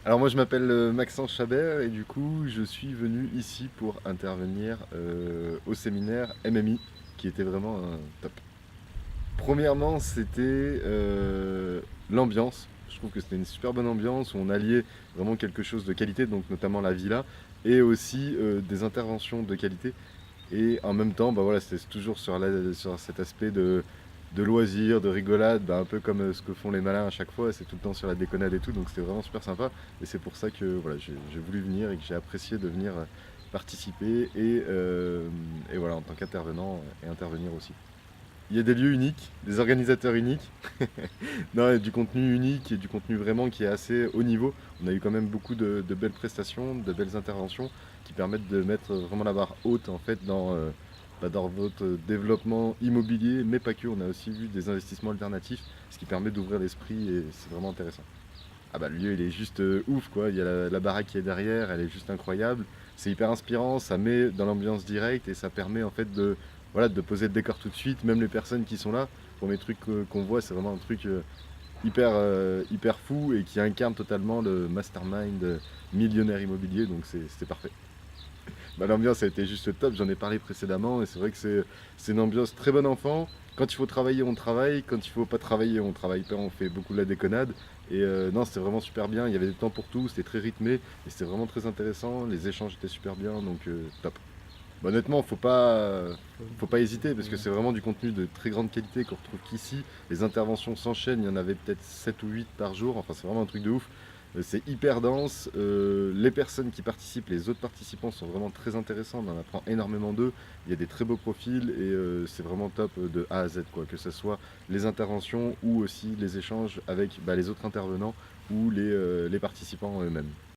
Alors moi je m'appelle Maxence Chabert et du coup je suis venu ici pour intervenir au séminaire MMI qui était vraiment un top. Premièrement c'était l'ambiance. Je trouve que c'était une super bonne ambiance où on alliait vraiment quelque chose de qualité, donc notamment la villa, et aussi des interventions de qualité. Et en même temps, bah voilà, c'était toujours sur cet aspect de loisirs, de rigolade, bah un peu comme ce que font les malins à chaque fois, c'est tout le temps sur la déconnade et tout, donc c'était vraiment super sympa. Et c'est pour ça que voilà, j'ai voulu venir et que j'ai apprécié de venir participer et voilà, en tant qu'intervenant et intervenir aussi. Il y a des lieux uniques, des organisateurs uniques, non, et du contenu unique et du contenu vraiment qui est assez haut niveau. On a eu quand même beaucoup de belles prestations, de belles interventions qui permettent de mettre vraiment la barre haute en fait dans votre développement immobilier, mais pas que. On a aussi vu des investissements alternatifs, ce qui permet d'ouvrir l'esprit et c'est vraiment intéressant. Ah bah le lieu il est juste ouf quoi, il y a la baraque qui est derrière, elle est juste incroyable, c'est hyper inspirant, ça met dans l'ambiance directe et ça permet en fait voilà, de poser le décor tout de suite, même les personnes qui sont là, pour mes trucs qu'on voit c'est vraiment un truc hyper fou et qui incarne totalement le mastermind millionnaire immobilier, donc c'était parfait. Bah, l'ambiance a été juste top, j'en ai parlé précédemment et c'est vrai que c'est une ambiance très bon enfant. Quand il faut travailler, on travaille. Quand il faut pas travailler, on travaille pas, on fait beaucoup de la déconnade. Et non, c'était vraiment super bien. Il y avait du temps pour tout, c'était très rythmé et c'était vraiment très intéressant. Les échanges étaient super bien, donc top. Bah, honnêtement, faut pas hésiter parce que c'est vraiment du contenu de très grande qualité qu'on retrouve qu'ici. Les interventions s'enchaînent, il y en avait peut-être 7 ou 8 par jour. Enfin, c'est vraiment un truc de ouf. C'est hyper dense. Les personnes qui participent, les autres participants sont vraiment très intéressants. On en apprend énormément d'eux. Il y a des très beaux profils et c'est vraiment top de A à Z, quoi. Que ce soit les interventions ou aussi les échanges avec bah, les autres intervenants ou les participants eux-mêmes.